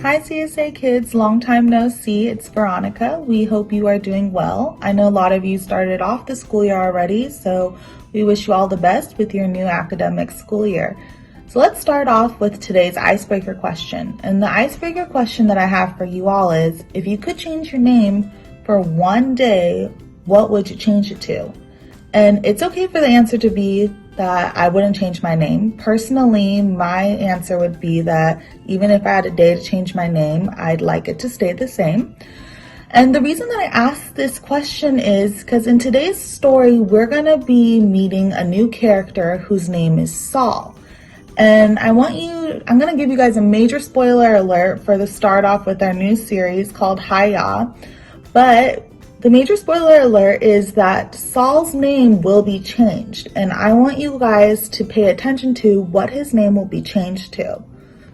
Hi CSA Kids, long time no see, it's Veronica. We hope you are doing well. I know a lot of you started off the school year already, so we wish you all the best with your new academic school year. So let's start off with today's icebreaker question. And the icebreaker question that I have for you all is, if you could change your name for one day, what would you change it to? And it's okay for the answer to be that I wouldn't change my name. Personally, my answer would be that even if I had a day to change my name, I'd like it to stay the same. And the reason that I asked this question is because in today's story, we're going to be meeting a new character whose name is Saul. And I'm going to give you guys a major spoiler alert for the start off with our new series called Hi-Yah. But the major spoiler alert is that Saul's name will be changed, and I want you guys to pay attention to what his name will be changed to.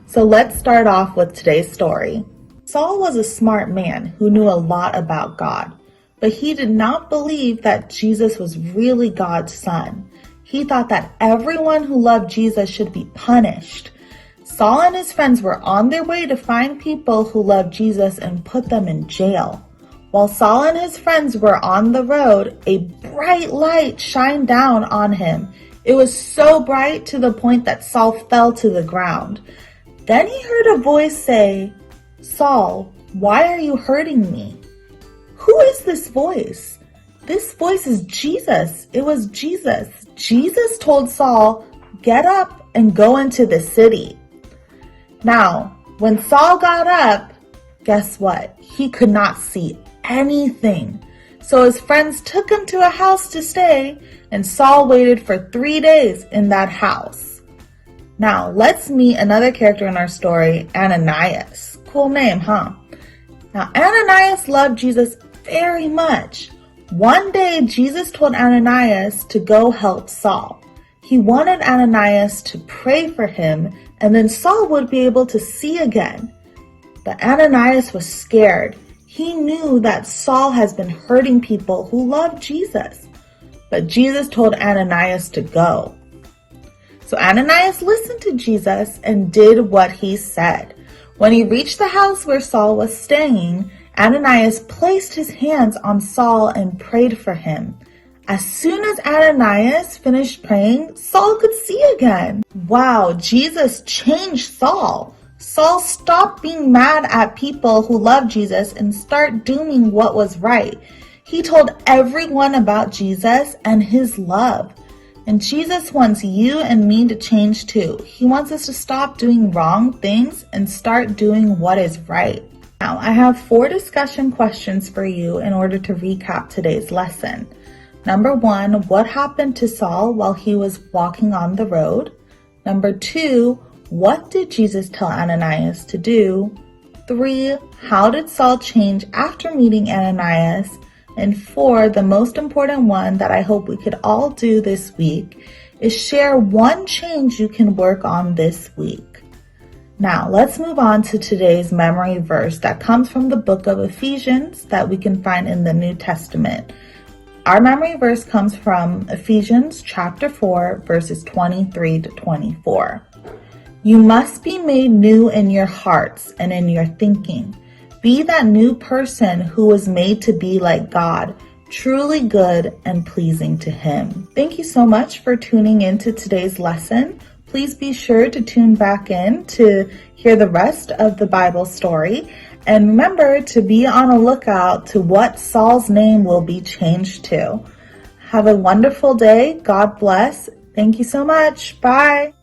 So let's start off with today's story. Saul was a smart man who knew a lot about God, but he did not believe that Jesus was really God's son. He thought that everyone who loved Jesus should be punished. Saul and his friends were on their way to find people who loved Jesus and put them in jail. While Saul and his friends were on the road, a bright light shined down on him. It was so bright to the point that Saul fell to the ground. Then he heard a voice say, "Saul, why are you hurting me?" Who is this voice? This voice is Jesus. It was Jesus. Jesus told Saul, "Get up and go into the city." Now, when Saul got up, guess what? He could not see anything. So his friends took him to a house to stay, and Saul waited for 3 days in that house. Now, let's meet another character in our story, Ananias. Cool name, huh? Now, Ananias loved Jesus very much. One day, Jesus told Ananias to go help Saul. He wanted Ananias to pray for him, and then Saul would be able to see again. But Ananias was scared. He knew that Saul has been hurting people who love Jesus. But Jesus told Ananias to go. So Ananias listened to Jesus and did what he said. When he reached the house where Saul was staying, Ananias placed his hands on Saul and prayed for him. As soon as Ananias finished praying, Saul could see again. Wow, Jesus changed Saul. Saul stopped being mad at people who loved Jesus and started doing what was right. He told everyone about Jesus and his love. And Jesus wants you and me to change too. He wants us to stop doing wrong things and start doing what is right. Now, I have 4 discussion questions for you in order to recap today's lesson. Number 1, what happened to Saul while he was walking on the road? Number 2, what did Jesus tell Ananias to do? 3, how did Saul change after meeting Ananias? And 4, the most important one that I hope we could all do this week is share one change you can work on this week. Now, let's move on to today's memory verse that comes from the book of Ephesians that we can find in the New Testament. Our memory verse comes from Ephesians chapter 4, verses 23 to 24. You must be made new in your hearts and in your thinking. Be that new person who was made to be like God, truly good and pleasing to Him. Thank you so much for tuning into today's lesson. Please be sure to tune back in to hear the rest of the Bible story. And remember to be on a lookout to what Saul's name will be changed to. Have a wonderful day. God bless. Thank you so much. Bye.